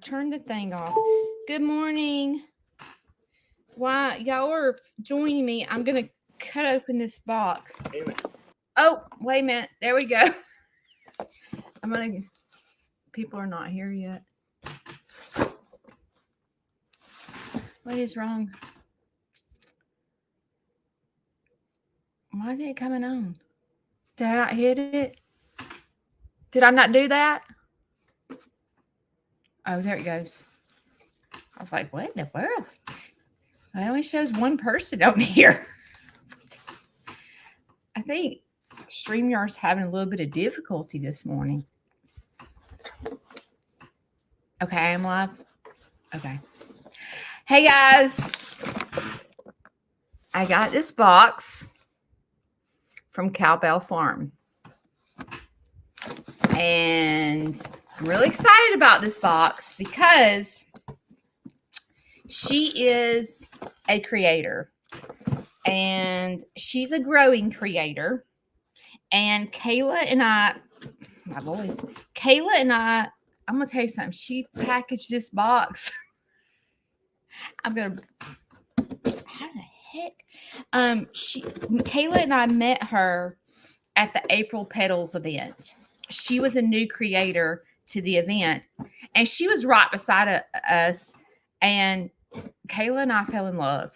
turn the thing off. Good morning. While y'all are joining me, I'm going to cut open this box. Oh, wait a minute. There we go. People are not here yet. What is wrong? Why is it coming on? Did I not hit it? Did I not do that? Oh, there it goes. I was like, what in the world? It only shows one person on here. I think StreamYard's having a little bit of difficulty this morning. Okay, I am live. Okay. Hey, guys. I got this box from Cowbell Farm. And I'm really excited about this box because she is a creator. And she's a growing creator. And Kayla and I, I'm going to tell you something. She packaged this box. How the heck? Kayla and I met her at the April Petals event. She was a new creator to the event, and she was right beside us. And Kayla and I fell in love.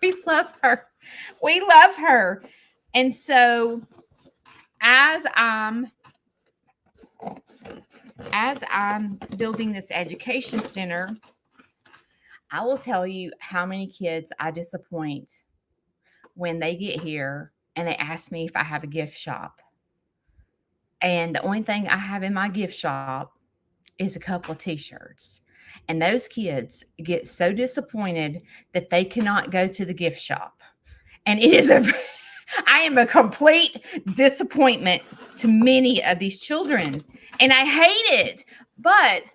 We love her. We love her. And so as I'm building this education center, I will tell you how many kids I disappoint when they get here and they ask me if I have a gift shop. And the only thing I have in my gift shop is a couple of t-shirts. And those kids get so disappointed that they cannot go to the gift shop. And I am a complete disappointment to many of these children. And I hate it. But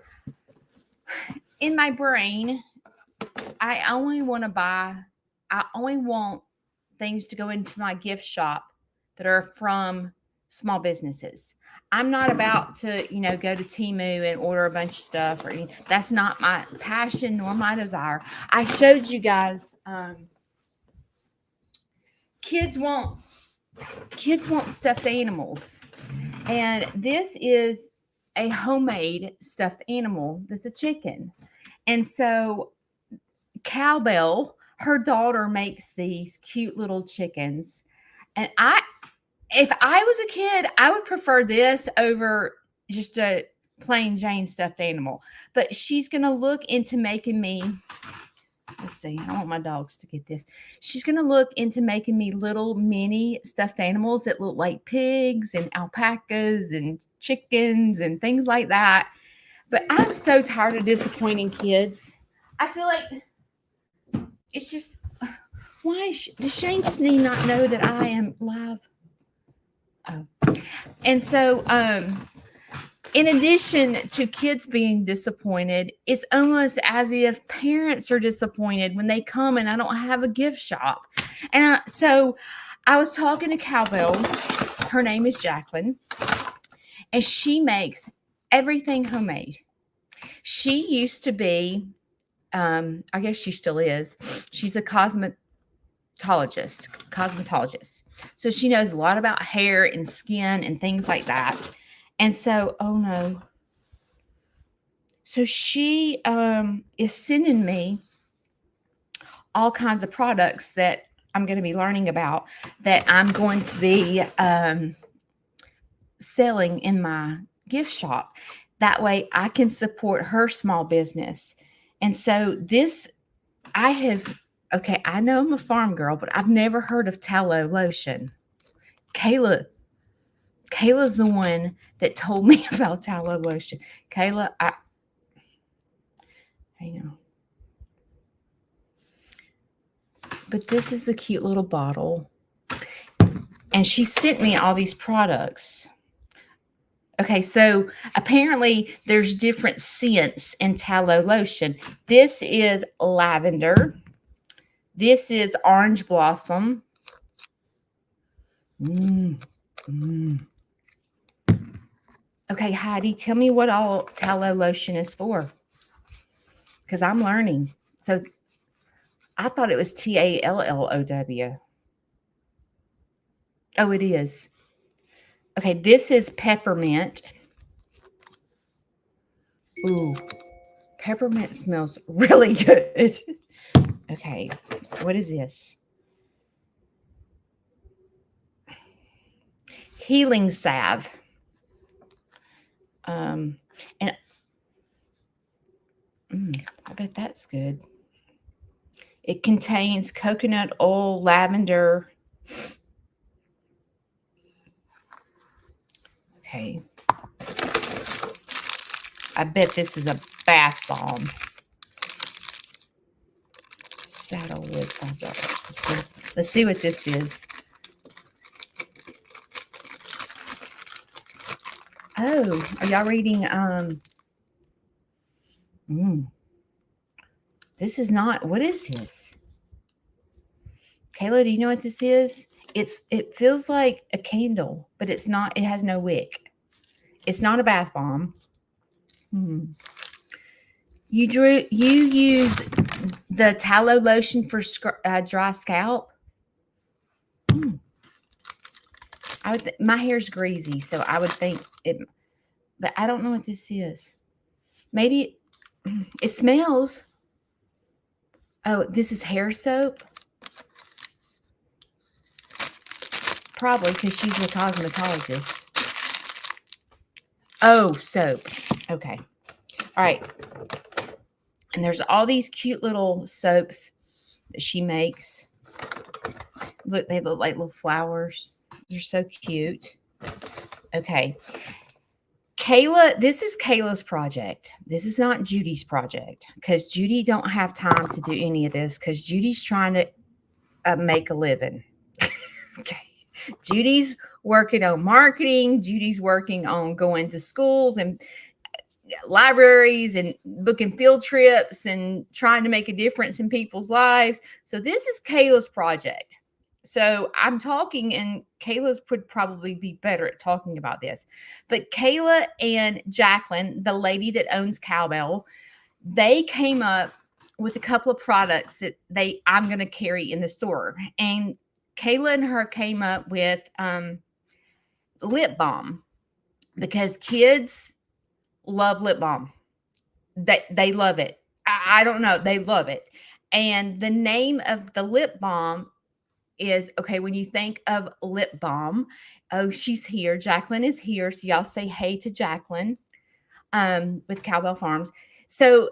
in my brain, I only want things to go into my gift shop that are from small businesses. I'm not about to, go to Temu and order a bunch of stuff or anything. That's not my passion nor my desire. I showed you guys, kids want stuffed animals. And this is a homemade stuffed animal. That's a chicken. And so Cowbell, her daughter, makes these cute little chickens. And if I was a kid, I would prefer this over just a plain Jane stuffed animal. But she's going to look into making me, let's see, I want my dogs to get this. She's going to look into making me little mini stuffed animals that look like pigs and alpacas and chickens and things like that. But I'm so tired of disappointing kids. I feel like it's just, why does Shane Snee not know that I am live? Oh. And so, in addition to kids being disappointed, it's almost as if parents are disappointed when they come and I don't have a gift shop. And so I was talking to Cowbell. Her name is Jacqueline. And she makes everything homemade. She used to be, I guess she still is. She's a cosmetologist. So she knows a lot about hair and skin and things like that. And so, oh no. So she is sending me all kinds of products that I'm going to be learning about that I'm going to be selling in my gift shop. That way I can support her small business. And so I know I'm a farm girl, but I've never heard of Tallow lotion. Kayla's the one that told me about Tallow lotion. Kayla, hang on. But this is the cute little bottle. And she sent me all these products. Okay, so apparently there's different scents in Tallow lotion. This is lavender. This is orange blossom. Okay, Heidi, tell me what all tallow lotion is for. Because I'm learning. So I thought it was Tallow. Oh, it is. Okay, this is peppermint. Ooh, peppermint smells really good. Okay, what is this? Healing salve. And I bet that's good. It contains coconut oil, lavender. Okay. I bet this is a bath bomb. Saddlewood $5. Let's see what this is. Oh, are y'all reading? This is not. What is this? Kayla, do you know what this is? It feels like a candle, but it's not. It has no wick. It's not a bath bomb. You use the tallow lotion for dry scalp. My hair's greasy, so I would think it, but I don't know what this is. Maybe it smells. Oh, this is hair soap. Probably because she's a cosmetologist. Oh, soap. Okay. All right. And there's all these cute little soaps that she makes. Look, they look like little flowers. They're so cute. Okay. Kayla, this is Kayla's project. This is not Judy's project because Judy don't have time to do any of this because Judy's trying to make a living. Okay. Judy's working on marketing. Judy's working on going to schools and libraries and booking field trips and trying to make a difference in people's lives. So this is Kayla's project. So I'm talking, and Kayla's would probably be better at talking about this. But Kayla and Jacqueline, the lady that owns Cowbell, they came up with a couple of products that I'm going to carry in the store. And Kayla and her came up with lip balm because kids love lip balm. They love it. I don't know. They love it. And the name of the lip balm is, okay, when you think of lip balm, oh, she's here. Jacqueline is here. So y'all say hey to Jacqueline with Cowbell Farms. So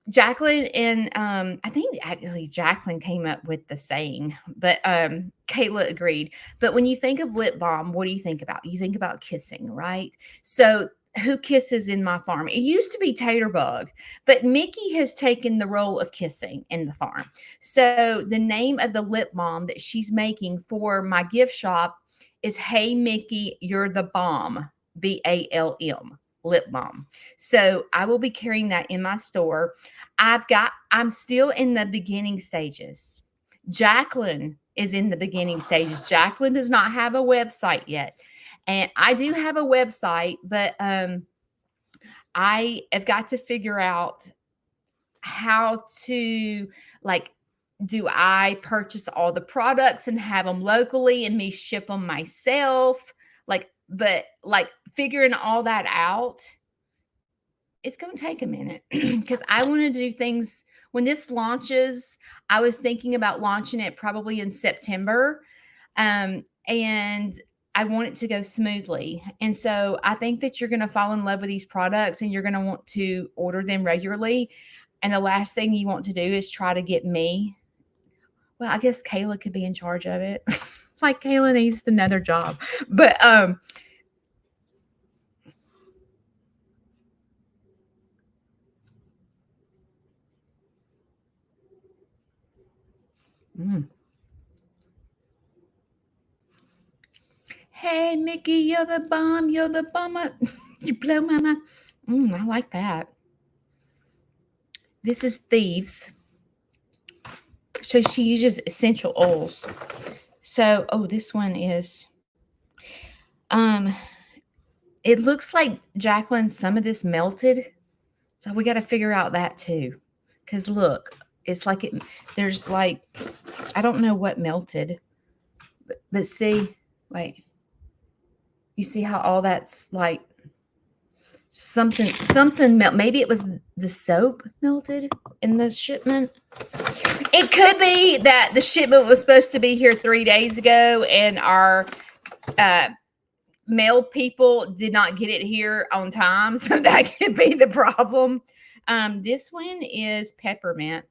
Jacqueline and I think actually Jacqueline came up with the saying, but Kayla agreed. But when you think of lip balm, what do you think about? You think about kissing, right? So who kisses in my farm? It used to be Taterbug, but Mickey has taken the role of kissing in the farm. So the name of the lip balm that she's making for my gift shop is Hey Mickey, You're the Bomb, BALM. Lip balm. So I will be carrying that in my store. I'm still in the beginning stages. Jacqueline is in the beginning stages. Jacqueline does not have a website yet. And I do have a website, but I have got to figure out how to, like, do I purchase all the products and have them locally and me ship them myself? But figuring all that out, it's going to take a minute because I want to do things when this launches. I was thinking about launching it probably in September. And I want it to go smoothly. And so I think that you're going to fall in love with these products and you're going to want to order them regularly. And the last thing you want to do is try to get me. Well, I guess Kayla could be in charge of it. Like Kayla needs another job. But hey, Mickey, you're the bomb. You're the bomber. You blow my mind. I like that. This is Thieves. So she uses essential oils. So, this one is It looks like, Jacqueline, some of this melted. So we got to figure out that too. Because look, it's like there's like, I don't know what melted. But see, wait. You see how all that's like something melt. Maybe it was the soap melted in the shipment. It could be that the shipment was supposed to be here 3 days ago, and our mail people did not get it here on time, so that could be the problem. This one is peppermint.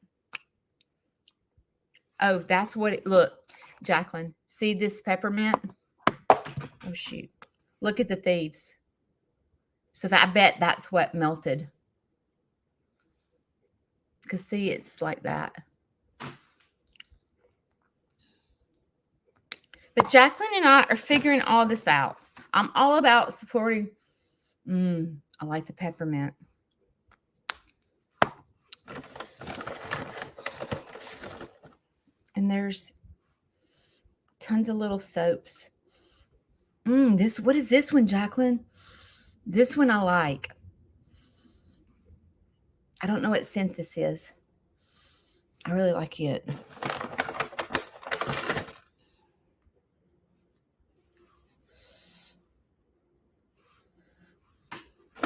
Oh, that's what it look, Jacqueline. See this peppermint? Oh shoot! Look at the thieves. So that I bet that's what melted. Because see, it's like that. But Jacqueline and I are figuring all this out. I'm all about supporting. I like the peppermint. And there's tons of little soaps. What is this one, Jacqueline? This one I like. I don't know what scent this is. I really like it.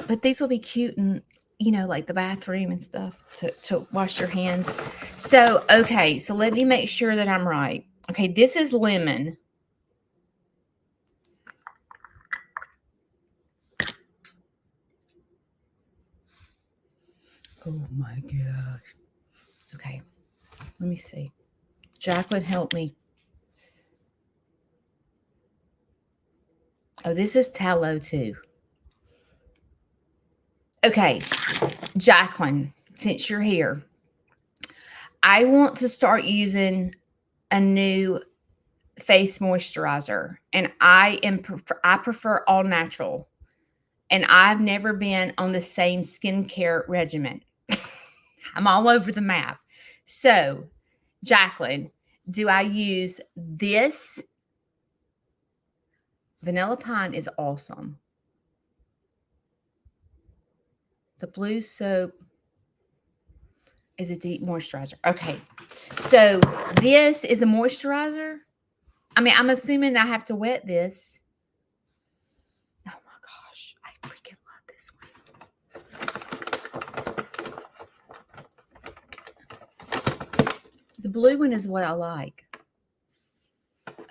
But these will be cute in, like the bathroom and stuff to wash your hands. So, okay. So let me make sure that I'm right. Okay. This is lemon. Oh my gosh. Okay. Let me see. Jacqueline, help me. Oh, this is tallow too. Okay. Jacqueline, since you're here, I want to start using a new face moisturizer, and I prefer all natural, and I've never been on the same skincare regimen. I'm all over the map. So, Jacqueline, do I use this? Vanilla Pine is awesome. The blue soap is a deep moisturizer. Okay. So this is a moisturizer. I mean, I'm assuming I have to wet this. Oh my gosh. I freaking love this one. The blue one is what I like.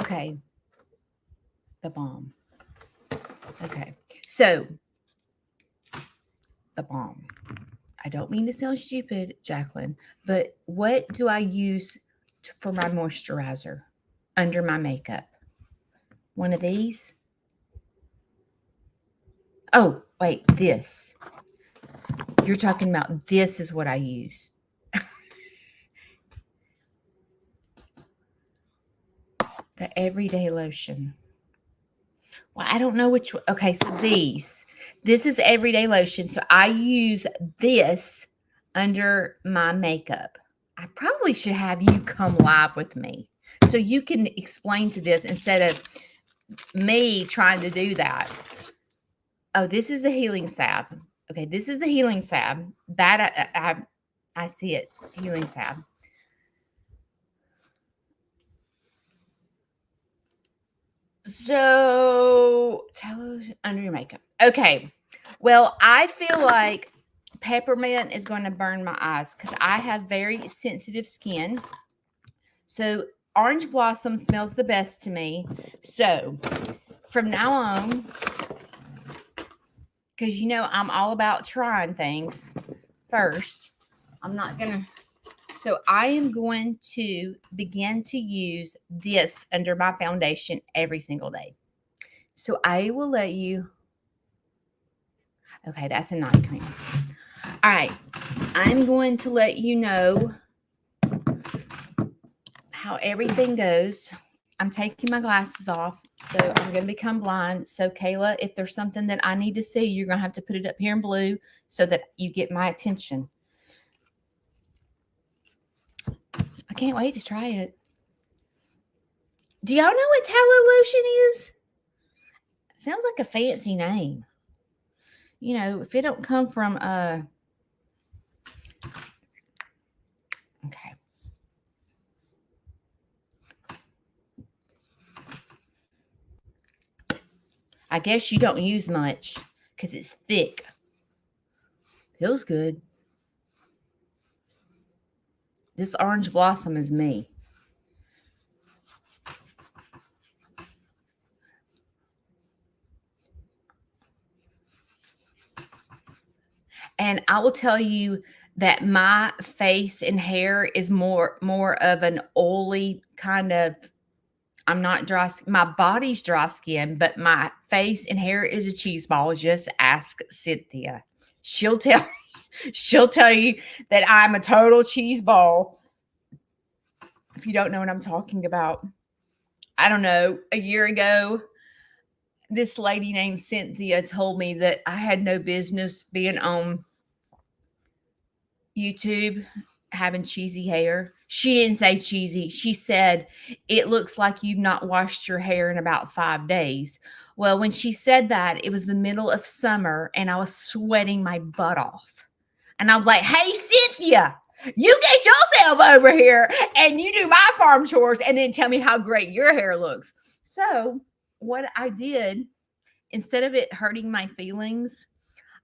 Okay. The balm. Okay. So the balm. I don't mean to sound stupid, Jacqueline, but what do I use for my moisturizer under my makeup? One of these? Oh, wait, this. You're talking about this is what I use. The everyday lotion. Well, I don't know which one. Okay, so these. This is everyday lotion. So I use this under my makeup. I probably should have you come live with me so you can explain to this instead of me trying to do that. Oh, this is the healing salve. Okay, this is the healing salve. That I see it. Healing salve. So, tallow under your makeup. Okay. Well, I feel like peppermint is going to burn my eyes because I have very sensitive skin. So, orange blossom smells the best to me. So, from now on, because I'm all about trying things first, I'm not going to. So I am going to begin to use this under my foundation every single day. So I will let you. Okay, that's a night cream. All right. I'm going to let you know how everything goes. I'm taking my glasses off, so I'm going to become blind. So Kayla, if there's something that I need to see, you're going to have to put it up here in blue so that you get my attention. I can't wait to try it. Do y'all know what tallow lotion is? Sounds like a fancy name. if it don't come from okay. I guess you don't use much because it's thick. Feels good. This orange blossom is me. And I will tell you that my face and hair is more of an oily kind of. I'm not dry. My body's dry skin, but my face and hair is a cheese ball. Just ask Cynthia. She'll tell she'll tell you that I'm a total cheese ball. If you don't know what I'm talking about. I don't know, a year ago, this lady named Cynthia told me that I had no business being on YouTube having cheesy hair. She didn't say cheesy. She said, it looks like you've not washed your hair in about 5 days. Well, when she said that, it was the middle of summer and I was sweating my butt off. And I was like, hey, Cynthia, you get yourself over here and you do my farm chores and then tell me how great your hair looks. So what I did, instead of it hurting my feelings,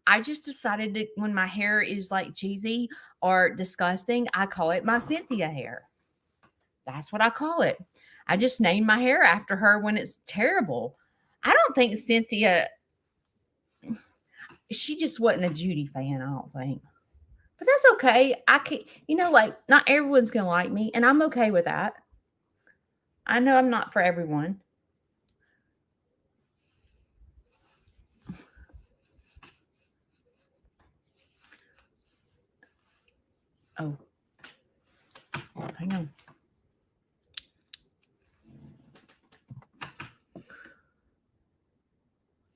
I just decided to, when my hair is like cheesy or disgusting, I call it my Cynthia hair. That's what I call it. I just named my hair after her when it's terrible. I don't think Cynthia, she just wasn't a Judy fan, I don't think. But that's okay. I can, like, not everyone's going to like me, and I'm okay with that. I know I'm not for everyone. Oh, hang on.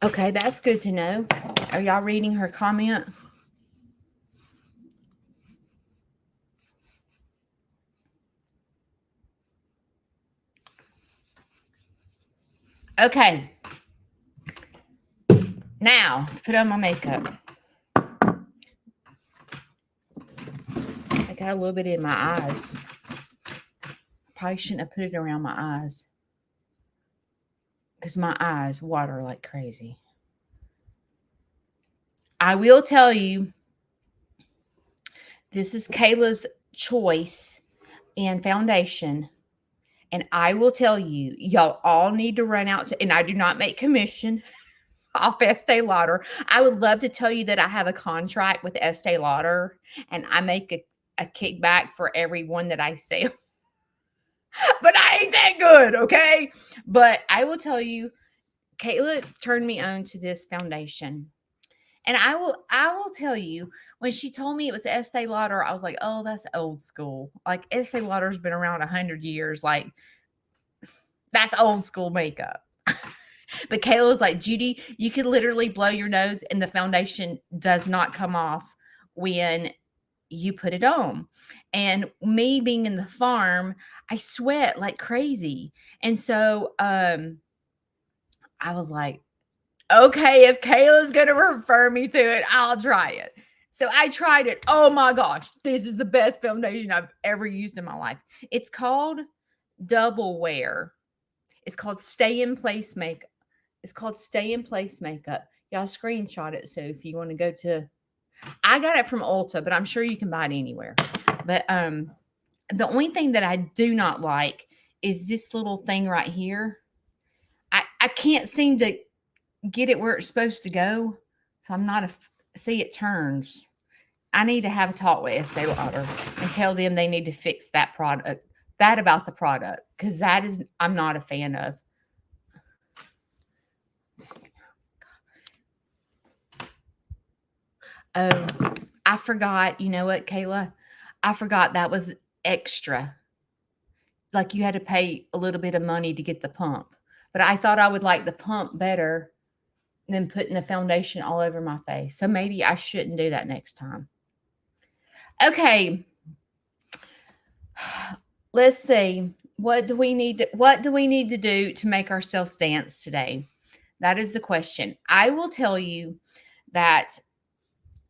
Okay, that's good to know. Are y'all reading her comment? Okay. Now, to put on my makeup. I got a little bit in my eyes. Probably shouldn't have put it around my eyes, because my eyes water like crazy. I will tell you, this is Kayla's choice and foundation. And I will tell you, y'all all need to run out to, and I do not make commission off Estee Lauder. I would love to tell you that I have a contract with Estee Lauder and I make a kickback for every one that I sell. But I ain't that good, okay? But I will tell you, Kayla turned me on to this foundation. And I will tell you, when she told me it was Estee Lauder, I was like, oh, that's old school. Like, Estee Lauder's been around 100 years. Like, that's old school makeup. But Kayla was like, Judy, you could literally blow your nose and the foundation does not come off when you put it on. And me being in the farm, I sweat like crazy. And so I was like, okay, if Kayla's going to refer me to it, I'll try it. So I tried it. Oh my gosh, this is the best foundation I've ever used in my life. It's called Double Wear. It's called Stay in Place Makeup. It's called Stay in Place Makeup. Y'all screenshot it. So if you want to go to, I got it from Ulta, but I'm sure you can buy it anywhere. But the only thing that I do not like is this little thing right here. I can't seem to get it where it's supposed to go. So I'm not see, it turns. I need to have a talk with Estee Lauder and tell them they need to fix that product, that about the product, because that is, I'm not a fan of. Oh, I forgot. You know what, Kayla? I forgot that was extra. Like, you had to pay a little bit of money to get the pump. But I thought I would like the pump better than putting the foundation all over my face. So maybe I shouldn't do that next time. Okay. Let's see. What do we need to do to make ourselves dance today? That is the question. I will tell you that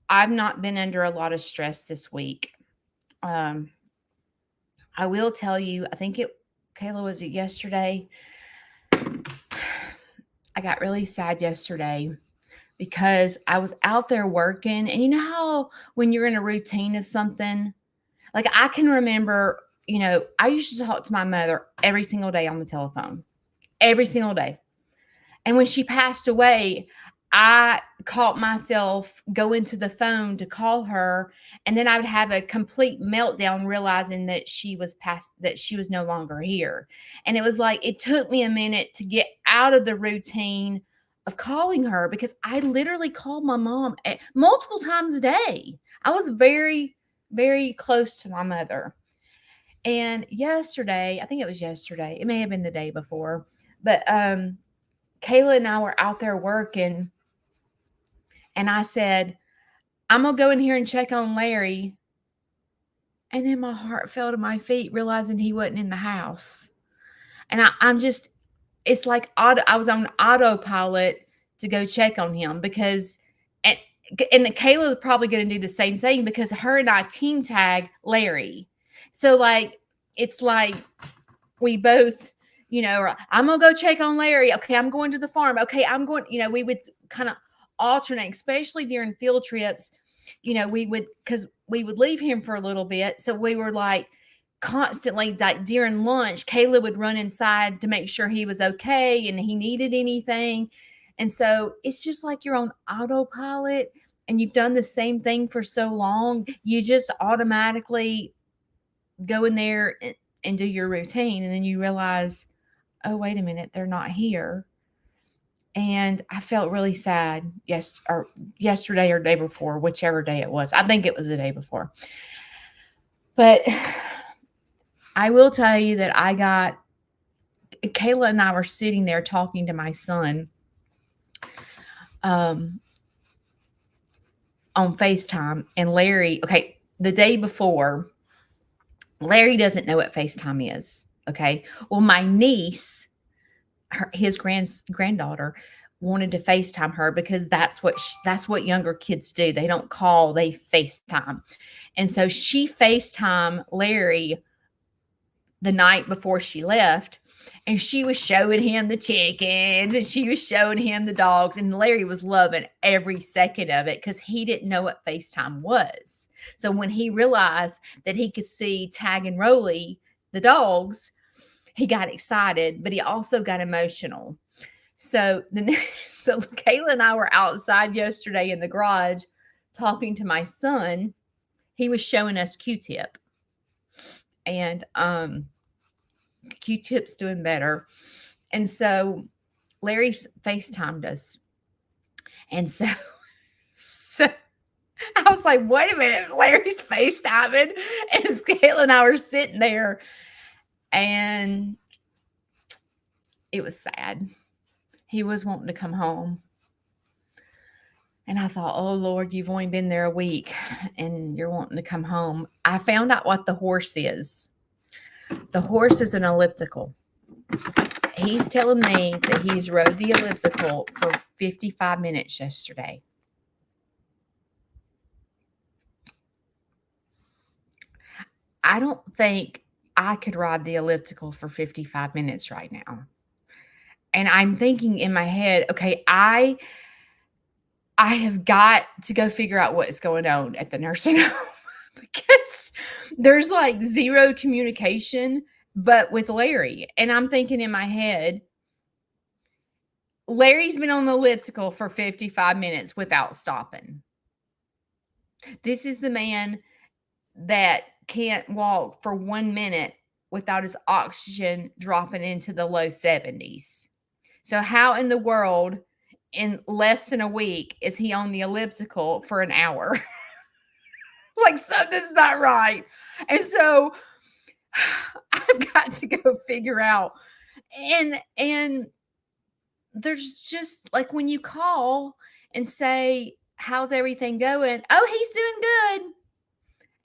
I've not been under a lot of stress this week. I will tell you, Kayla, was it yesterday? I got really sad yesterday because I was out there working. And you know how when you're in a routine of something, like I can remember, I used to talk to my mother every single day on the telephone, every single day. And when she passed away, I caught myself going to the phone to call her. And then I would have a complete meltdown realizing that that she was no longer here. And it was like, it took me a minute to get out of the routine of calling her because I literally called my mom multiple times a day. I was very, very close to my mother. And yesterday, I think it was yesterday, it may have been the day before, but Kayla and I were out there working, and I said, I'm going to go in here and check on Larry. And then my heart fell to my feet, realizing he wasn't in the house. And it's like I was on autopilot to go check on him because, and Kayla is probably going to do the same thing because her and I team tag Larry. So it's like we both, I'm going to go check on Larry. Okay, I'm going to the farm. Okay, I'm going, we would kind of alternate, especially during field trips. Because we would leave him for a little bit. So we were like constantly, like during lunch, Kayla would run inside to make sure he was okay and he needed anything. And so it's just like you're on autopilot and you've done the same thing for so long. You just automatically go in there and do your routine. And then you realize, oh, wait a minute, they're not here. And I felt really sad yesterday or day before, whichever day it was. I think it was the day before. But I will tell you that Kayla and I were sitting there talking to my son on FaceTime. And Larry, okay, the day before, Larry doesn't know what FaceTime is. Okay. Well, my niece, his granddaughter, wanted to FaceTime her because that's what younger kids do. They don't call, they FaceTime. And so she FaceTime Larry the night before she left, and she was showing him the chickens and she was showing him the dogs, and Larry was loving every second of it because he didn't know what FaceTime was. So when he realized that he could see Tag and Rolly, the dogs, he got excited, but he also got emotional. So Kayla and I were outside yesterday in the garage talking to my son. He was showing us Q-Tip, and Q-Tip's doing better. And so Larry FaceTimed us. And so I was like, wait a minute, Larry's FaceTiming. And Kayla and I were sitting there, and it was sad. He was wanting to come home. And I thought, oh, Lord, you've only been there a week and you're wanting to come home. I found out what the horse is. The horse is an elliptical. He's telling me that he's rode the elliptical for 55 minutes yesterday. I don't think I could ride the elliptical for 55 minutes right now. And I'm thinking in my head, okay, I have got to go figure out what is going on at the nursing home because there's like zero communication, but with Larry. And I'm thinking in my head, Larry's been on the elliptical for 55 minutes without stopping. This is the man that can't walk for 1 minute without his oxygen dropping into the low 70s. So how in the world in less than a week is he on the elliptical for an hour? Like something's not right. And so I've got to go figure out. And there's just like when you call and say, how's everything going? Oh, he's doing good.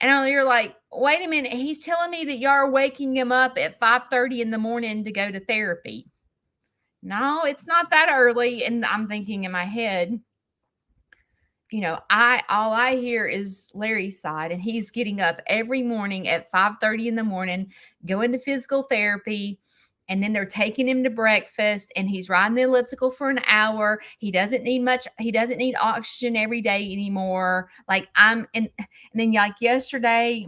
And you're like, wait a minute. He's telling me that y'all are waking him up at 5:30 in the morning to go to therapy. No, it's not that early. And I'm thinking in my head, all I hear is Larry's side, and he's getting up every morning at 5:30 in the morning, going to physical therapy, and then they're taking him to breakfast, and he's riding the elliptical for an hour. He doesn't need much. He doesn't need oxygen every day anymore. Like and then like yesterday,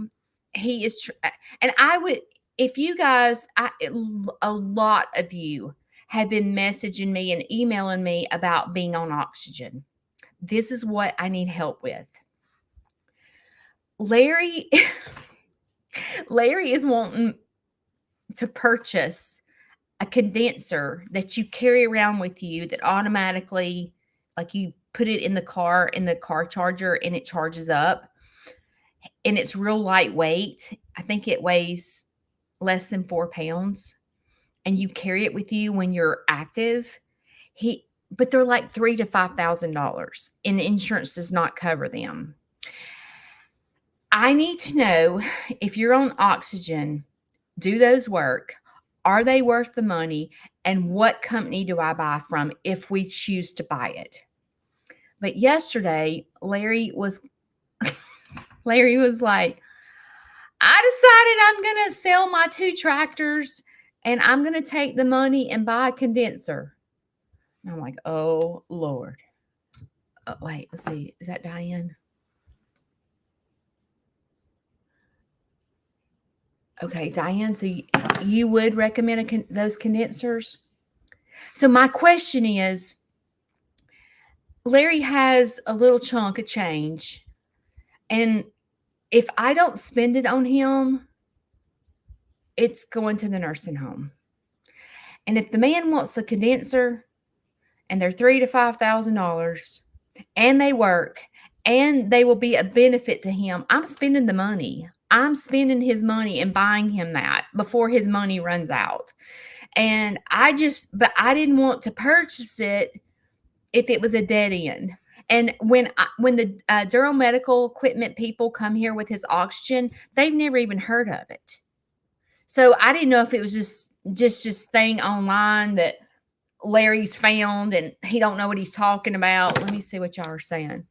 he is, and I would, if you guys, a lot of you have been messaging me and emailing me about being on oxygen. This is what I need help with. Larry is wanting to purchase a condenser that you carry around with you that automatically, like, you put it in the car charger and it charges up. And it's real lightweight. I think it weighs less than 4 pounds. And you carry it with you when you're active. But they're like $3,000 to $5,000, and the insurance does not cover them. I need to know, if you're on oxygen, do those work? Are they worth the money? And what company do I buy from if we choose to buy it? But yesterday, Larry was like, I decided I'm going to sell my 2 tractors and I'm going to take the money and buy a condenser. And I'm like, oh, Lord. Oh, wait, let's see. Is that Diane? Okay, Diane, so you would recommend those condensers? So my question is, Larry has a little chunk of change, and if I don't spend it on him, it's going to the nursing home. And if the man wants a condenser and they're $3,000 to $5,000 and they work and they will be a benefit to him, I'm spending the money. I'm spending his money and buying him that before his money runs out. And but I didn't want to purchase it if it was a dead end. And when the Durham Medical Equipment people come here with his oxygen, they've never even heard of it. So I didn't know if it was just thing online that Larry's found and he don't know what he's talking about. Let me see what y'all are saying.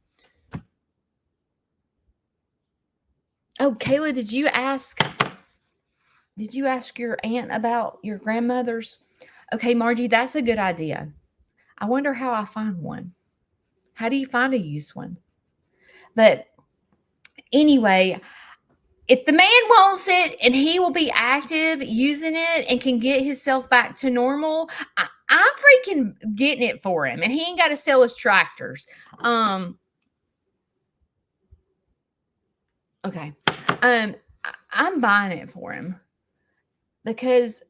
Oh, Kayla, did you ask your aunt about your grandmother's? Okay, Margie, that's a good idea. I wonder how I find one. How do you find a used one? But anyway, if the man wants it and he will be active using it and can get himself back to normal, I'm freaking getting it for him. And he ain't got to sell his tractors. Okay. I'm buying it for him because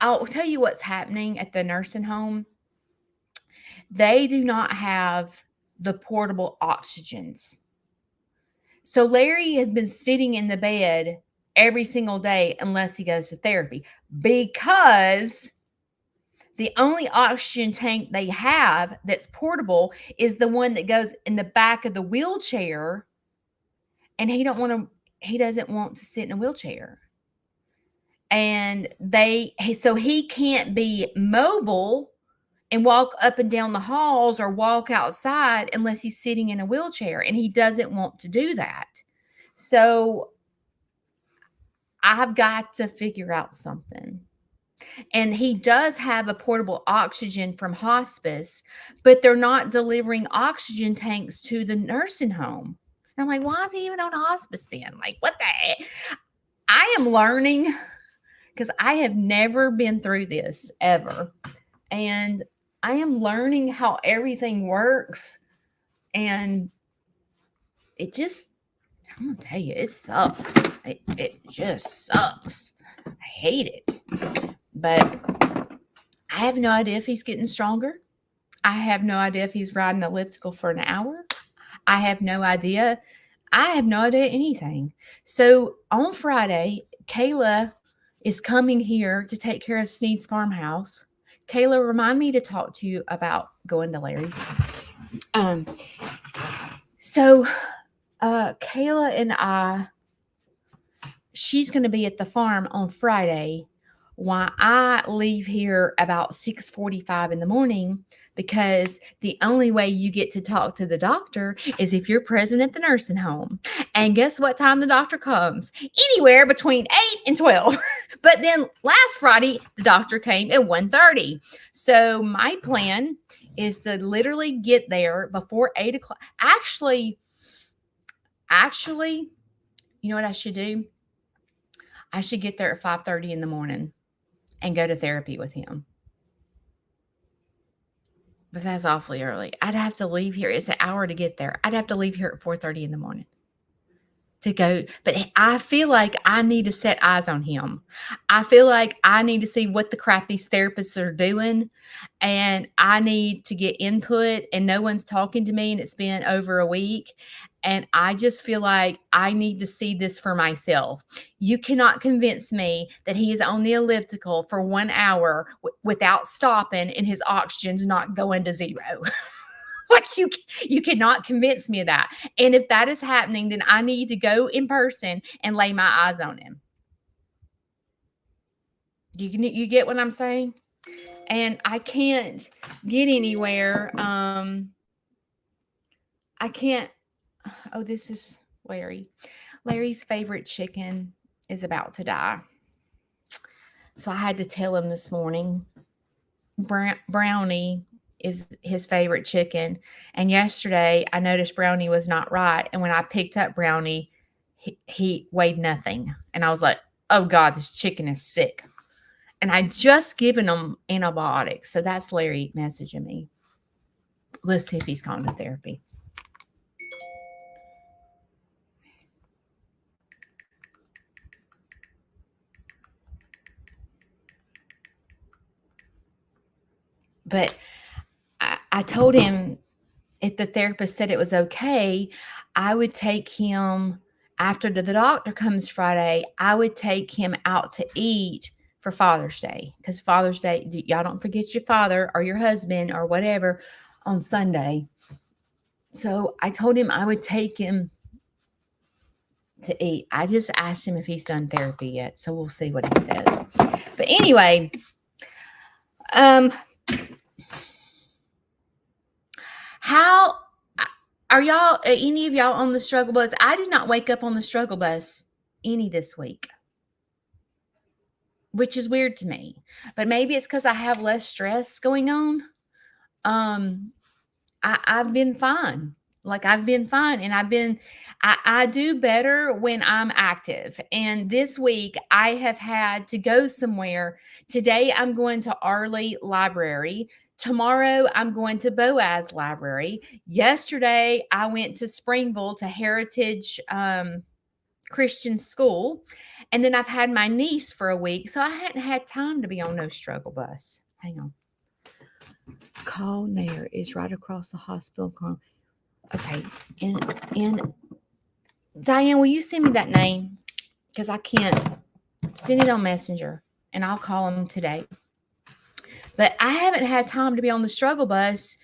I'll tell you what's happening at the nursing home. They do not have the portable oxygens. So Larry has been sitting in the bed every single day unless he goes to therapy, because the only oxygen tank they have that's portable is the one that goes in the back of the wheelchair. And he doesn't want to sit in a wheelchair. And so he can't be mobile and walk up and down the halls or walk outside unless he's sitting in a wheelchair. And he doesn't want to do that. So I've got to figure out something. And he does have a portable oxygen from hospice, but they're not delivering oxygen tanks to the nursing home. And I'm like, why is he even on hospice then? Like, what the heck? I am learning, because I have never been through this ever. And I am learning how everything works. And it just, I'm going to tell you, it sucks. It just sucks. I hate it. But I have no idea if he's getting stronger. I have no idea if he's riding the elliptical for an hour. I have no idea. I have no idea anything. So on Friday, Kayla is coming here to take care of Sneed's farmhouse. Kayla, remind me to talk to you about going to Larry's. So Kayla and she's going to be at the farm on Friday why I leave here about 6:45 in the morning, because the only way you get to talk to the doctor is if you're present at the nursing home. And guess what time the doctor comes? Anywhere between 8 and 12. But then last Friday, the doctor came at 1:30. So my plan is to literally get there before 8 o'clock. Actually, you know what I should do? I should get there at 5:30 in the morning and go to therapy with him. But that's awfully early. I'd have to leave here. It's an hour to get there. I'd have to leave here at 4:30 in the morning to go. But I feel like I need to set eyes on him. I feel like I need to see what the crap these therapists are doing, and I need to get input, and no one's talking to me, and it's been over a week. And I just feel like I need to see this for myself. You cannot convince me that he is on the elliptical for 1 hour without stopping and his oxygen's not going to zero. Like you cannot convince me of that. And if that is happening, then I need to go in person and lay my eyes on him. You get what I'm saying? And I can't get anywhere. I can't. Oh, this is Larry. Larry's favorite chicken is about to die. So I had to tell him this morning. Brownie is his favorite chicken. And yesterday I noticed Brownie was not right. And when I picked up Brownie, he weighed nothing. And I was like, oh God, this chicken is sick. And I just given him antibiotics. So that's Larry messaging me. Let's see if he's gone to therapy. But I told him if the therapist said it was okay, I would take him after the doctor comes Friday. I would take him out to eat for Father's Day, because Father's Day, y'all don't forget your father or your husband or whatever on Sunday. So I told him I would take him to eat. I just asked him if he's done therapy yet, so we'll see what he says. But anyway, how are y'all, any of y'all on the struggle bus? I did not wake up on the struggle bus any this week, which is weird to me. But maybe it's because I have less stress going on. I've been fine. Like I've been fine, and I do better when I'm active. And this week I have had to go somewhere. Today I'm going to Arley Library. Tomorrow I'm going to Boaz Library. Yesterday I went to Springville to Heritage Christian School. And then I've had my niece for a week. So I hadn't had time to be on no struggle bus. Hang on. Call Nair is right across the hospital. Okay. And Diane, will you send me that name? Because I can't send it on Messenger, and I'll call them today. But I haven't had time to be on the struggle bus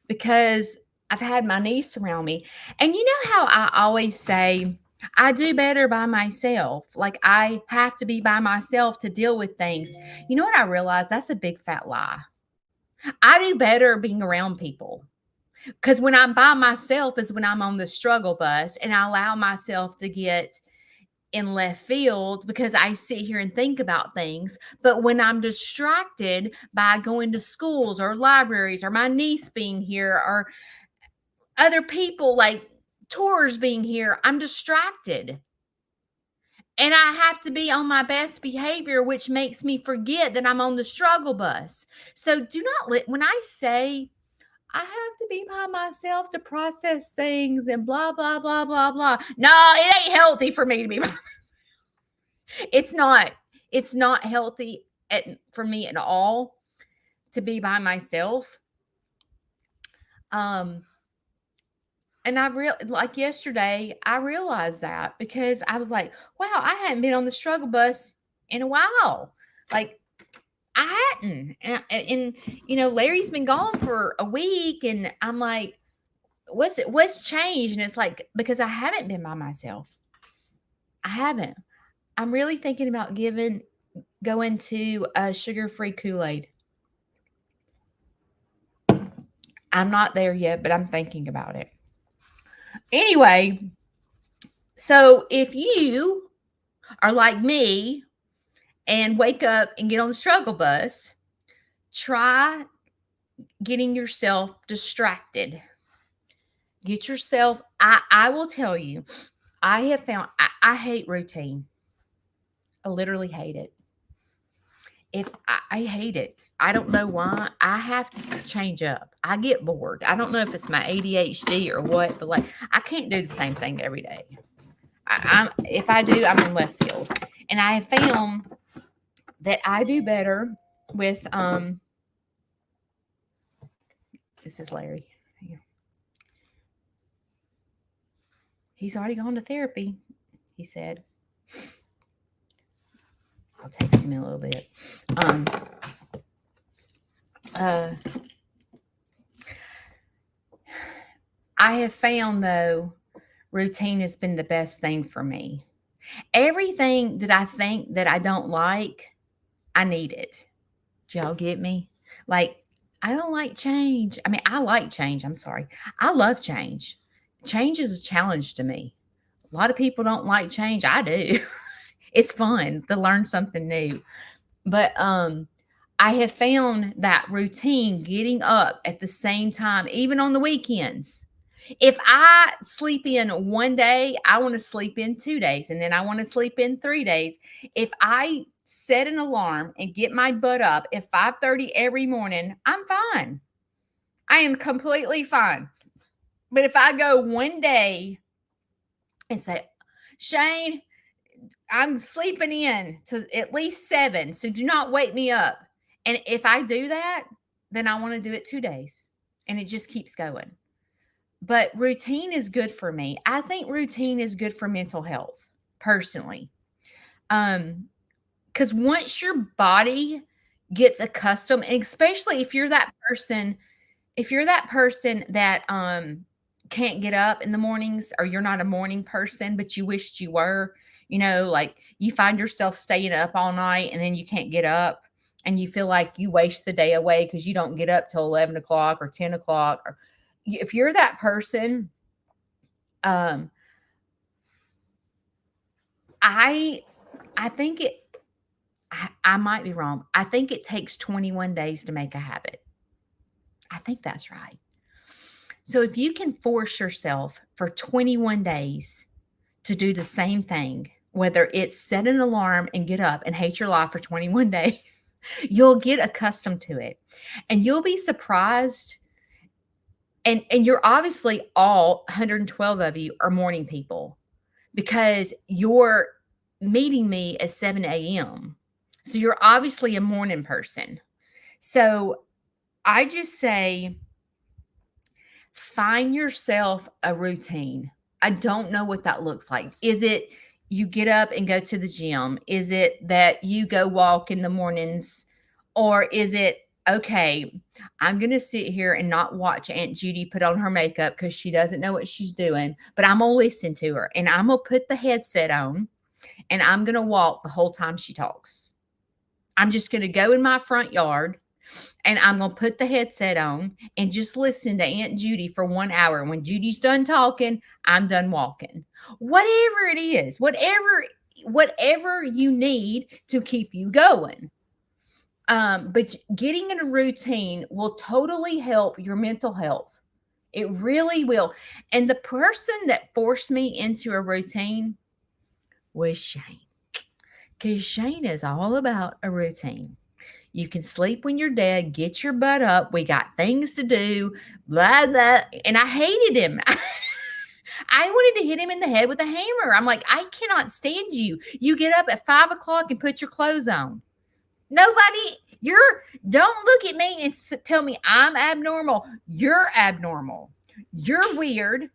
because I've had my niece around me. And you know how I always say, I do better by myself. Like I have to be by myself to deal with things. You know what I realized? That's a big fat lie. I do better being around people. Because when I'm by myself is when I'm on the struggle bus, and I allow myself to get in left field because I sit here and think about things. But when I'm distracted by going to schools or libraries or my niece being here or other people like tours being here, I'm distracted. And I have to be on my best behavior, which makes me forget that I'm on the struggle bus. So do not when I say I have to be by myself to process things and blah, blah, blah, blah, blah. No, it ain't healthy for me to be by myself. It's not healthy for me at all to be by myself. And like yesterday, I realized that because I was like, wow, I hadn't been on the struggle bus in a while. Like I hadn't. And Larry's been gone for a week, and I'm like, what's changed? And it's like, because I haven't been by myself. I haven't. I'm really thinking about giving go into a sugar-free Kool-Aid. I'm not there yet, but I'm thinking about it. Anyway, so if you are like me and wake up and get on the struggle bus, try getting yourself distracted. Get yourself, I will tell you, I have found, I hate routine. I literally hate it. If I hate it, I don't know why. I have to change up. I get bored. I don't know if it's my ADHD or what, but like I can't do the same thing every day. If I do, I'm in left field, and I have found that I do better with This is Larry. He's already gone to therapy. He said. I'll text him in a little bit. I have found, though, routine has been the best thing for me. Everything that I think that I don't like, I need it. Do y'all get me? Like, I don't like change. I mean, I like change. I'm sorry. I love change. Change is a challenge to me. A lot of people don't like change. I do. It's fun to learn something new. But I have found that routine, getting up at the same time, even on the weekends. If I sleep in one day, I want to sleep in 2 days, and then I want to sleep in 3 days. If I set an alarm and get my butt up at 5:30 every morning, I'm fine. I am completely fine. But if I go one day and say, Shane, I'm sleeping in to at least 7, so do not wake me up. And if I do that, then I want to do it 2 days, and it just keeps going. But routine is good for me. I think routine is good for mental health, personally. Because once your body gets accustomed, and especially if you're that person that can't get up in the mornings, or you're not a morning person, but you wished you were, like you find yourself staying up all night and then you can't get up, and you feel like you waste the day away because you don't get up till 11 o'clock or 10 o'clock. Or if you're that person, I think I might be wrong. I think it takes 21 days to make a habit. I think that's right. So if you can force yourself for 21 days to do the same thing, whether it's set an alarm and get up and hate your life for 21 days, you'll get accustomed to it. And you'll be surprised. And you're obviously, all 112 of you are morning people, because you're meeting me at 7 a.m. So you're obviously a morning person. So I just say, find yourself a routine. I don't know what that looks like. Is it you get up and go to the gym? Is it that you go walk in the mornings? Or is it, okay, I'm going to sit here and not watch Aunt Judy put on her makeup because she doesn't know what she's doing, but I'm going to listen to her, and I'm going to put the headset on, and I'm going to walk the whole time she talks. I'm just going to go in my front yard, and I'm going to put the headset on and just listen to Aunt Judy for 1 hour. When Judy's done talking, I'm done walking. Whatever it is, whatever you need to keep you going. But getting in a routine will totally help your mental health. It really will. And the person that forced me into a routine was Shane. Because Shane is all about a routine. You can sleep when you're dead, get your butt up. We got things to do, blah, blah. And I hated him. I wanted to hit him in the head with a hammer. I'm like, I cannot stand you. You get up at 5 o'clock and put your clothes on. Don't look at me and tell me I'm abnormal. You're abnormal. You're weird.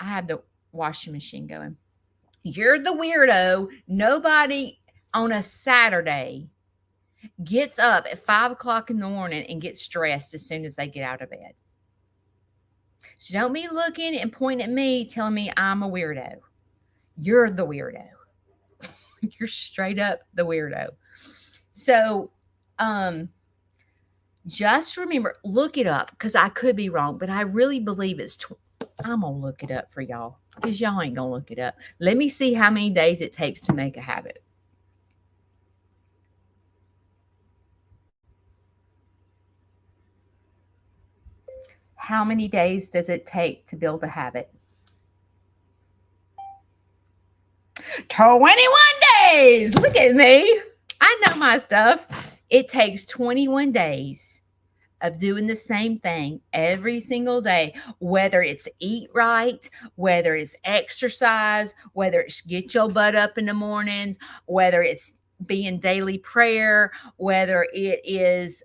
I have the washing machine going. You're the weirdo. Nobody on a Saturday gets up at 5 o'clock in the morning and gets dressed as soon as they get out of bed. So don't be looking and pointing at me telling me I'm a weirdo. You're the weirdo. You're straight up the weirdo. So, just remember, look it up because I could be wrong, but I really believe I'm going to look it up for y'all because y'all ain't going to look it up. Let me see how many days it takes to make a habit. How many days does it take to build a habit? 21 days. Look at me. I know my stuff. It takes 21 days of doing the same thing every single day, whether it's eat right, whether it's exercise, whether it's get your butt up in the mornings, whether it's be in daily prayer, whether it is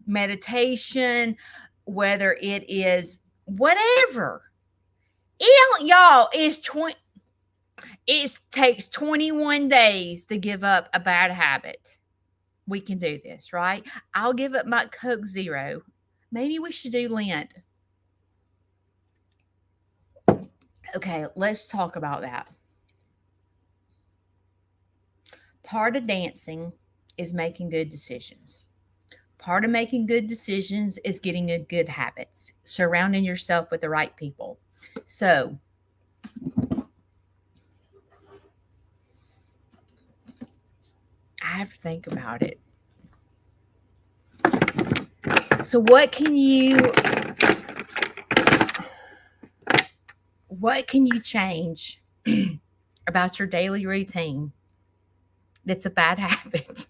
meditation, whether it is whatever. Y'all, it takes 21 days to give up a bad habit. We can do this, right? I'll give up my Coke Zero. Maybe we should do Lent. Okay, let's talk about that. Part of dancing is making good decisions. Part of making good decisions is getting a good habits, surrounding yourself with the right people. So, I have to think about it. So what can you change about your daily routine that's a bad habit?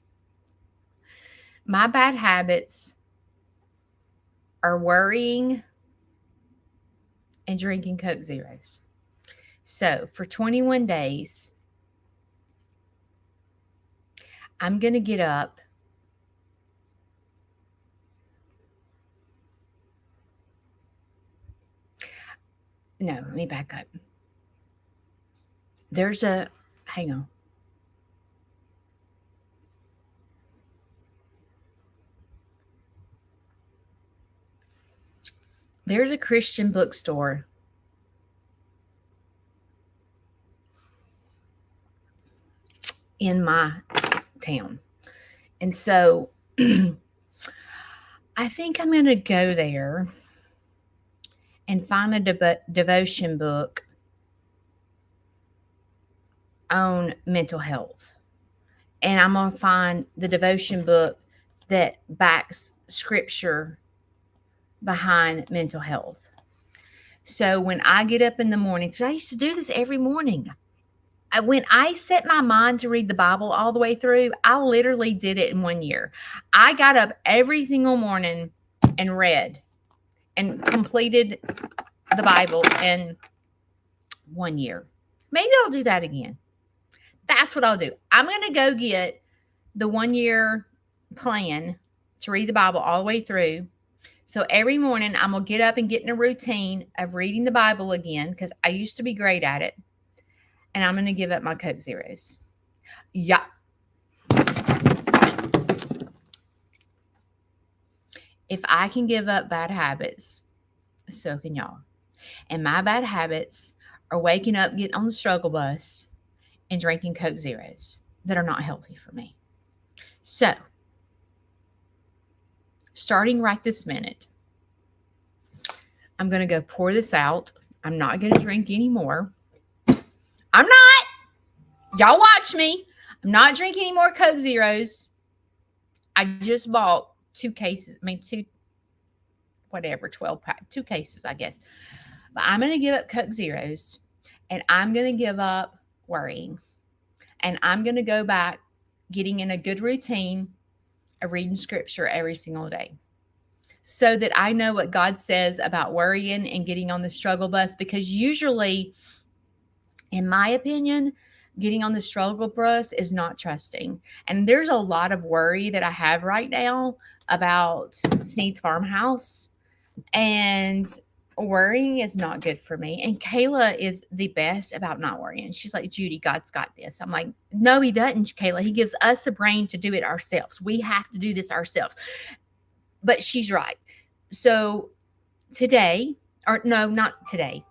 My bad habits are worrying and drinking Coke Zeros. So for 21 days, I'm going to get up No, let me back up. Hang on. There's a Christian bookstore in my town. And so I think I'm going to go there and find a devotion book on mental health. And I'm going to find the devotion book that backs scripture behind mental health. So when I get up in the morning, because I used to do this every morning. When I set my mind to read the Bible all the way through, I literally did it in 1 year. I got up every single morning and read and completed the Bible in 1 year. Maybe I'll do that again. That's what I'll do. I'm going to go get the 1 year plan to read the Bible all the way through. So every morning I'm going to get up and get in a routine of reading the Bible again because I used to be great at it. And I'm going to give up my Coke Zeros. Yeah. If I can give up bad habits, so can y'all. And my bad habits are waking up, getting on the struggle bus, and drinking Coke Zeros that are not healthy for me. So, starting right this minute, I'm going to go pour this out. I'm not going to drink anymore. I'm not. Y'all watch me. I'm not drinking any more Coke Zeros. I just bought 2 cases. 12 pack, 2 cases, I guess. But I'm going to give up Coke Zeros, and I'm going to give up worrying. And I'm going to go back getting in a good routine of reading scripture every single day so that I know what God says about worrying and getting on the struggle bus. Because usually, in my opinion, getting on the struggle bus is not trusting. And there's a lot of worry that I have right now about Sneed's farmhouse. And worrying is not good for me. And Kayla is the best about not worrying. She's like, Judy, God's got this. I'm like, no, he doesn't, Kayla. He gives us a brain to do it ourselves. We have to do this ourselves. But she's right. So today, or no, not today.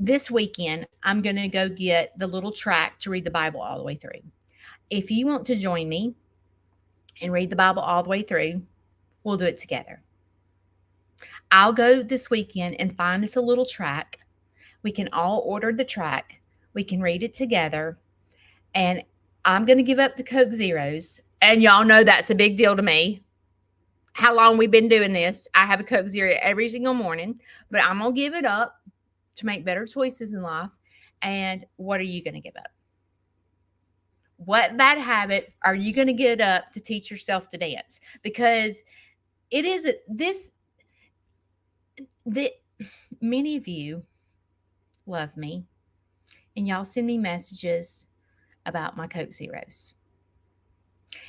this weekend, I'm going to go get the little tract to read the Bible all the way through. If you want to join me and read the Bible all the way through, we'll do it together. I'll go this weekend and find us a little tract. We can all order the tract. We can read it together. And I'm going to give up the Coke Zeros. And y'all know that's a big deal to me. How long we've been doing this. I have a Coke Zero every single morning, but I'm going to give it up to make better choices in life. And what are you going to give up? What bad habit are you going to get up to teach yourself to dance? Because it is many of you love me and y'all send me messages about my Coke Zeros.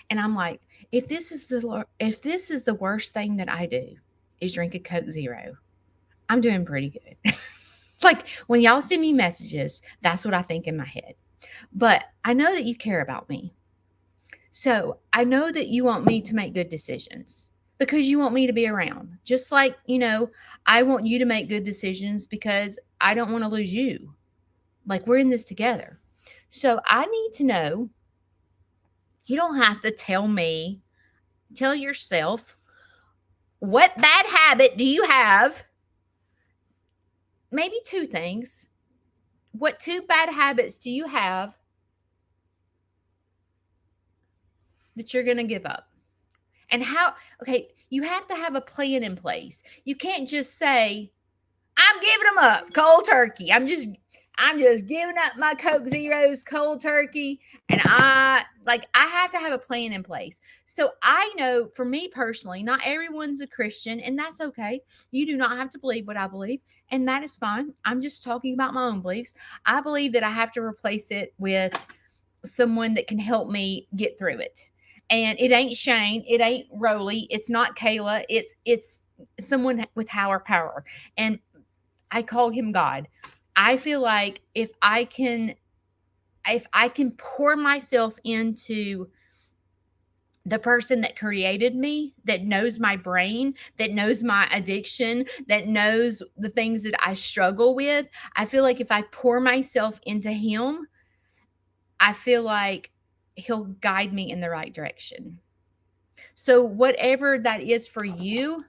And I'm like, if this is the worst thing that I do is drink a Coke Zero, I'm doing pretty good. Like when y'all send me messages, that's what I think in my head. But I know that you care about me. So I know that you want me to make good decisions because you want me to be around. Just like, I want you to make good decisions because I don't want to lose you. Like we're in this together. So I need to know, you don't have to tell yourself, what bad habit do you have? Maybe 2 things. What 2 bad habits do you have that you're going to give up? And how, okay, you have to have a plan in place. You can't just say, I'm giving them up cold turkey. I'm just giving up my Coke Zeros cold turkey. And I have to have a plan in place. So I know for me personally, not everyone's a Christian, and that's okay. You do not have to believe what I believe, and that is fine. I'm just talking about my own beliefs. I believe that I have to replace it with someone that can help me get through it. And it ain't Shane, it ain't Rolly, it's not Kayla, it's someone with higher power. And I call him God. I feel like if I can pour myself into the person that created me, that knows my brain, that knows my addiction, that knows the things that I struggle with, I feel like if I pour myself into him, I feel like he'll guide me in the right direction. So whatever that is for you,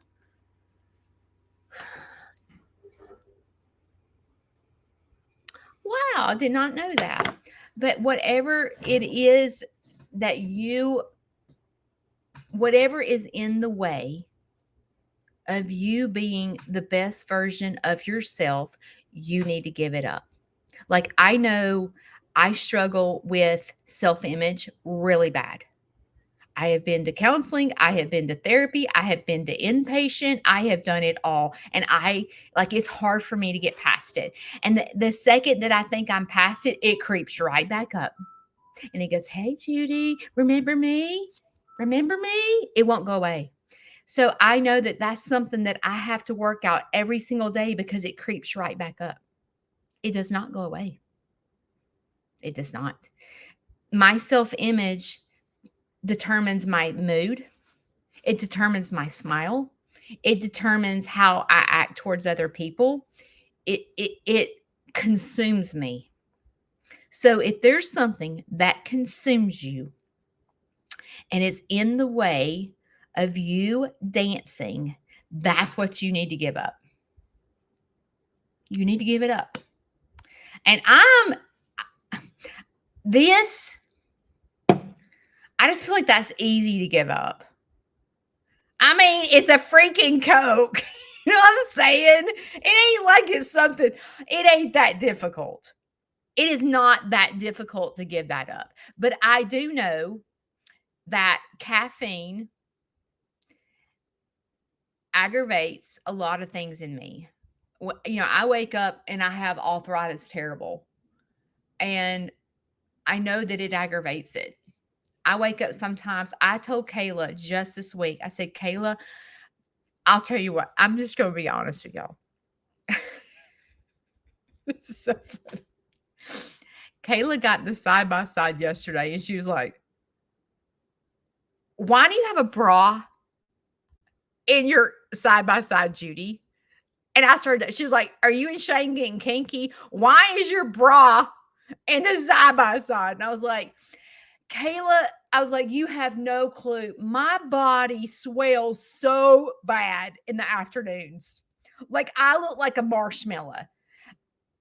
wow, I did not know that. But whatever it is that whatever is in the way of you being the best version of yourself, you need to give it up. Like I know I struggle with self-image really bad. I have been to counseling. I have been to therapy. I have been to inpatient. I have done it all. And it's hard for me to get past it. And the second that I think I'm past it, it creeps right back up. And it goes, hey, Judy, remember me? Remember me? It won't go away. So I know that that's something that I have to work out every single day because it creeps right back up. It does not go away. It does not. My self-image determines my mood. It determines my smile. It determines how I act towards other people. It consumes me. So if there's something that consumes you and is in the way of you dancing, that's what you need to give up. You need to give it up. And I just feel like that's easy to give up. I mean, it's a freaking Coke. You know what I'm saying? It ain't like it's something, it ain't that difficult. It is not that difficult to give that up. But I do know that caffeine aggravates a lot of things in me. I wake up and I have arthritis terrible. And I know that it aggravates it. I wake up sometimes. I told Kayla just this week, I said, Kayla, I'll tell you what, I'm just going to be honest with y'all. This is so funny. Kayla got the side-by-side yesterday and she was like, why do you have a bra in your side-by-side, Judy? And I started, she was like, are you and Shane getting kinky? Why is your bra in the side by side? And I was like, Kayla, I was like, you have no clue. My body swells so bad in the afternoons. Like I look like a marshmallow.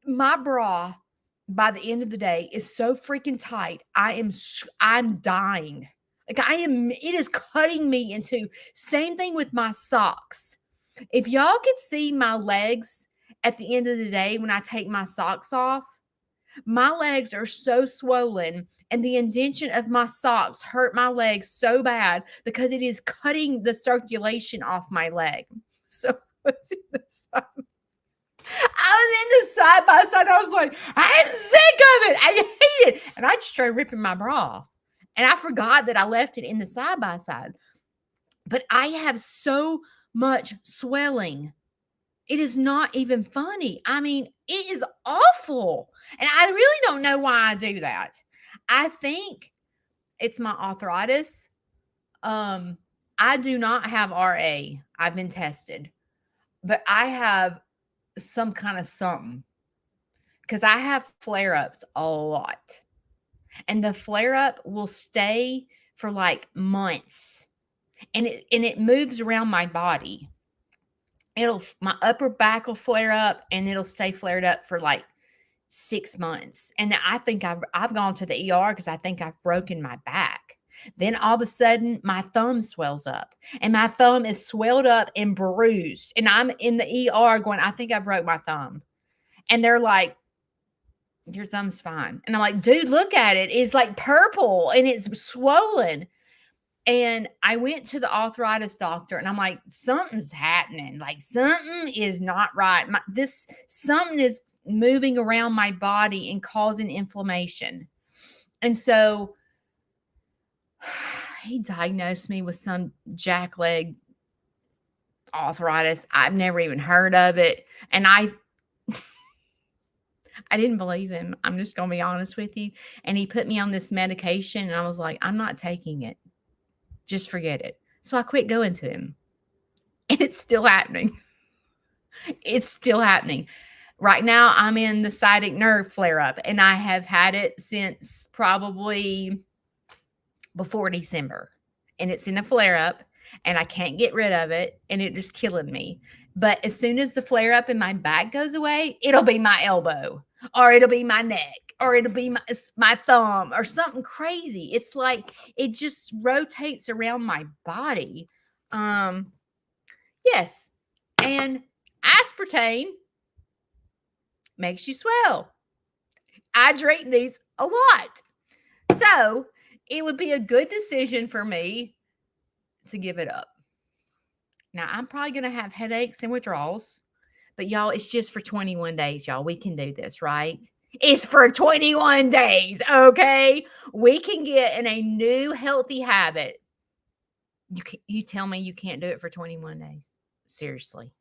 My bra by the end of the day is so freaking tight. I'm dying. Like it is cutting me into. Same thing with my socks. If y'all could see my legs at the end of the day when I take my socks off, my legs are so swollen and the indention of my socks hurt my legs so bad because it is cutting the circulation off my leg. So what's in the side? I was in the side by side. I was like, I'm sick of it. I hate it. And I just started ripping my bra off. And I forgot that I left it in the side by side. But I have so much swelling. It is not even funny. I mean, it is awful. And I really don't know why I do that. I think it's my arthritis. I do not have RA. I've been tested. But I have some kind of something. Because I have flare-ups a lot. And the flare-up will stay for like months. And it moves around my body. My upper back will flare up and it'll stay flared up for like 6 months. And I think I've gone to the ER because I think I've broken my back. Then all of a sudden my thumb swells up and my thumb is swelled up and bruised. And I'm in the ER going, I think I broke my thumb. And they're like, your thumb's fine. And I'm like, dude, look at it. It's like purple and it's swollen. And I went to the arthritis doctor and I'm like, something's happening. Like something is not right. Something is moving around my body and causing inflammation. And so he diagnosed me with some jackleg arthritis. I've never even heard of it. And I didn't believe him. I'm just going to be honest with you. And he put me on this medication and I was like, I'm not taking it. Just forget it. So I quit going to him. And it's still happening. It's still happening. Right now, I'm in the sciatic nerve flare-up. And I have had it since probably before December. And it's in a flare-up. And I can't get rid of it. And it is killing me. But as soon as the flare-up in my back goes away, it'll be my elbow. Or it'll be my neck. Or it'll be my thumb or something crazy. It's like it just rotates around my body. Yes. And aspartame makes you swell. I drink these a lot. So it would be a good decision for me to give it up. Now, I'm probably going to have headaches and withdrawals. But y'all, it's just for 21 days, y'all. We can do this, right? It's for 21 days, okay? We can get in a new healthy habit. You tell me you can't do it for 21 days. Seriously.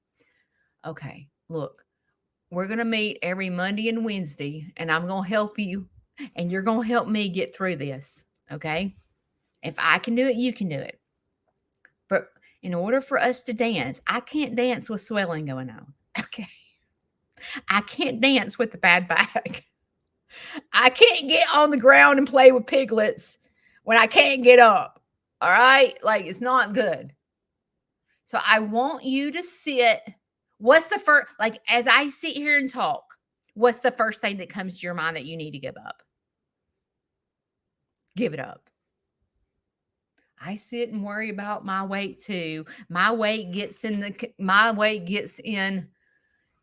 Okay, look. We're going to meet every Monday and Wednesday, and I'm going to help you, and you're going to help me get through this, okay? If I can do it, you can do it. But in order for us to dance, I can't dance with swelling going on, okay? I can't dance with the bad back. I can't get on the ground and play with piglets when I can't get up. All right? Like, it's not good. So I want you to sit. What's the first, like, as I sit here and talk, what's the first thing that comes to your mind that you need to give up? Give it up. I sit and worry about my weight too. My weight gets in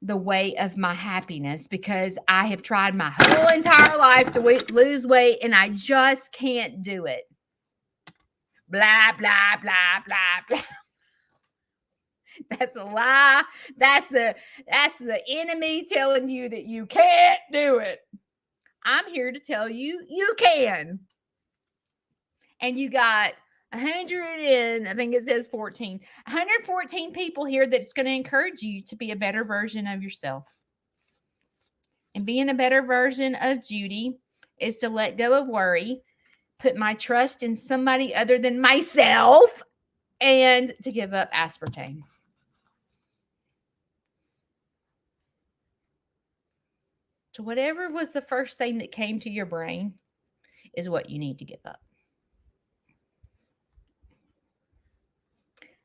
the way of my happiness because I have tried my whole entire life to lose weight and I just can't do it. Blah, blah, blah, blah, blah. That's a lie. That's the enemy telling you that you can't do it. I'm here to tell you, you can. And you got 114 people here that's going to encourage you to be a better version of yourself. And being a better version of Judy is to let go of worry, put my trust in somebody other than myself, and to give up aspartame. So whatever was the first thing that came to your brain is what you need to give up.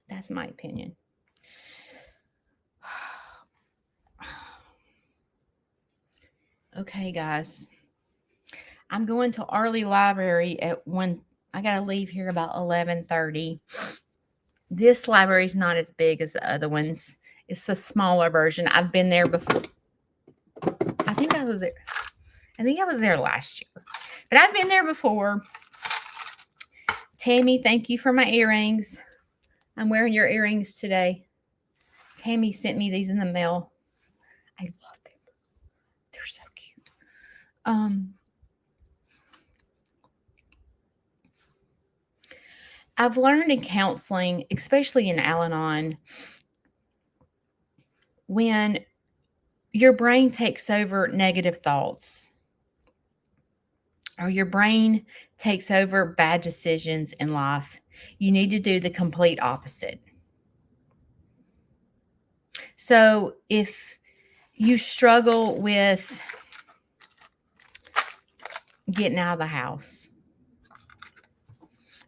That's my opinion. Okay, guys. I'm going to Arley Library at 1. I got to leave here about 11:30. This library is not as big as the other ones. It's a smaller version. I've been there before. I think I was there last year. But I've been there before. Tammy, thank you for my earrings. I'm wearing your earrings today. Tammy sent me these in the mail. I love them. They're so cute. I've learned in counseling, especially in Al-Anon, when your brain takes over negative thoughts or your brain takes over bad decisions in life, you need to do the complete opposite. So if you struggle with getting out of the house,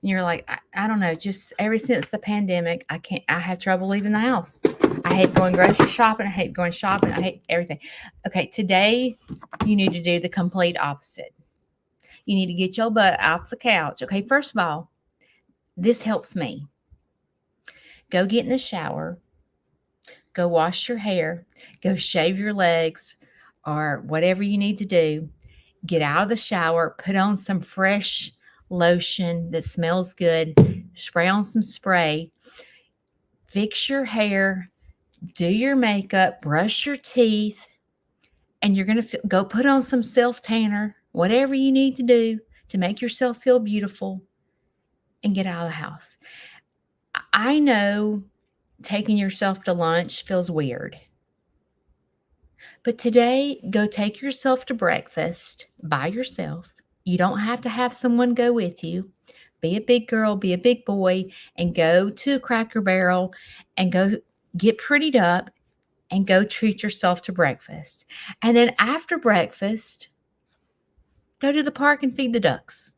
and you're like, I don't know, just ever since the pandemic, I have trouble leaving the house. I hate going grocery shopping. I hate going shopping. I hate everything. Okay, today you need to do the complete opposite. You need to get your butt off the couch. Okay, first of all, this helps me. Go get in the shower. Go wash your hair. Go shave your legs or whatever you need to do. Get out of the shower. Put on some fresh lotion that smells good. Spray on some spray. Fix your hair. Do your makeup. Brush your teeth. And you're going to go put on some self-tanner. Whatever you need to do to make yourself feel beautiful. And get out of the house. I know taking yourself to lunch feels weird. But today, go take yourself to breakfast by yourself. You don't have to have someone go with you. Be a big girl, be a big boy, and go to Cracker Barrel and go get prettied up and go treat yourself to breakfast. And then after breakfast, go to the park and feed the ducks.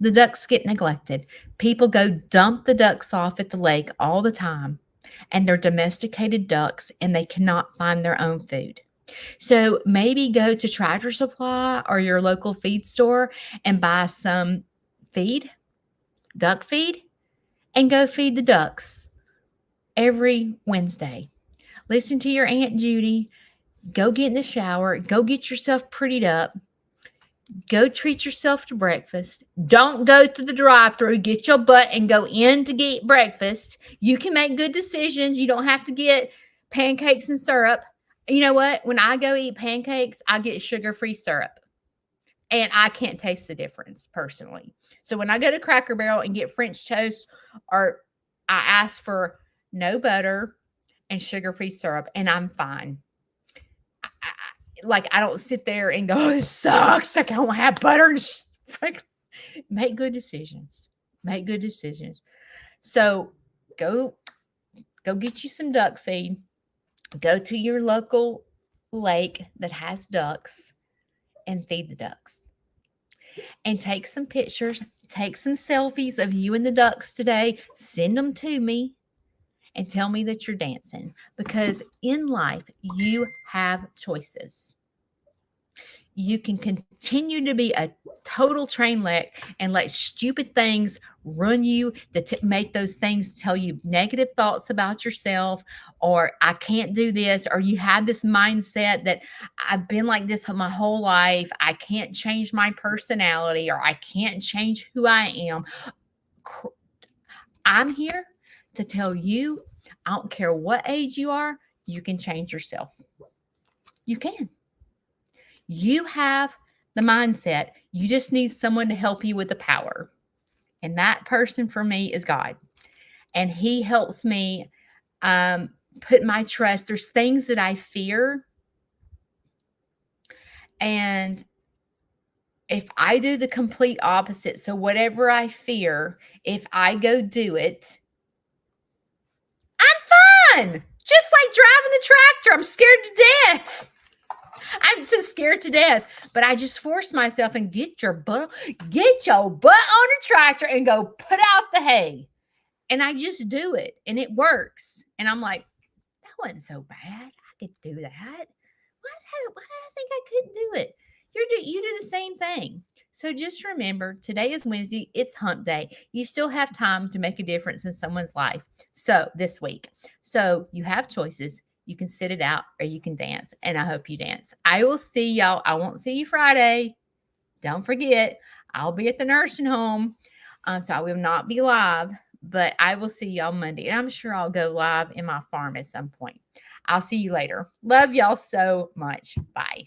The ducks get neglected. People go dump the ducks off at the lake all the time, and they're domesticated ducks, and they cannot find their own food. So maybe go to Tractor Supply or your local feed store and buy some feed, duck feed, and go feed the ducks every Wednesday. Listen to your Aunt Judy. Go get in the shower. Go get yourself prettied up. Go treat yourself to breakfast. Don't go to the drive-thru. Get your butt and go in to get breakfast. You can make good decisions. You don't have to get pancakes and syrup. You know what? When I go eat pancakes, I get sugar-free syrup. And I can't taste the difference personally. So when I go to Cracker Barrel and get French toast, or I ask for no butter and sugar-free syrup, and I'm fine. I don't sit there and go, oh, this sucks. I don't have butter. Make good decisions. Make good decisions. So go get you some duck feed. Go to your local lake that has ducks and feed the ducks. And take some pictures. Take some selfies of you and the ducks today. Send them to me. And tell me that you're dancing, because in life, you have choices. You can continue to be a total train wreck and let stupid things run you, that make those things tell you negative thoughts about yourself, or I can't do this, or you have this mindset that I've been like this my whole life. I can't change my personality, or I can't change who I am. I'm here to tell you, I don't care what age you are, you can change yourself. You can. You have the mindset. You just need someone to help you with the power. And that person for me is God. And he helps me put my trust. There's things that I fear. And if I do the complete opposite, so whatever I fear, if I go do it, I'm fine. Just like driving the tractor. I'm scared to death. I'm just scared to death. But I just forced myself and get your butt on a tractor and go put out the hay. And I just do it and it works. And I'm like, that wasn't so bad. I could do that. Why did I think I couldn't do it? You do the same thing. So just remember, today is Wednesday. It's hump day. You still have time to make a difference in someone's life. So this week. So you have choices. You can sit it out or you can dance. And I hope you dance. I will see y'all. I won't see you Friday. Don't forget, I'll be at the nursing home. So I will not be live, but I will see y'all Monday. And I'm sure I'll go live in my farm at some point. I'll see you later. Love y'all so much. Bye.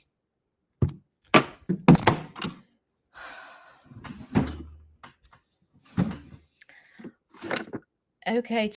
Okay.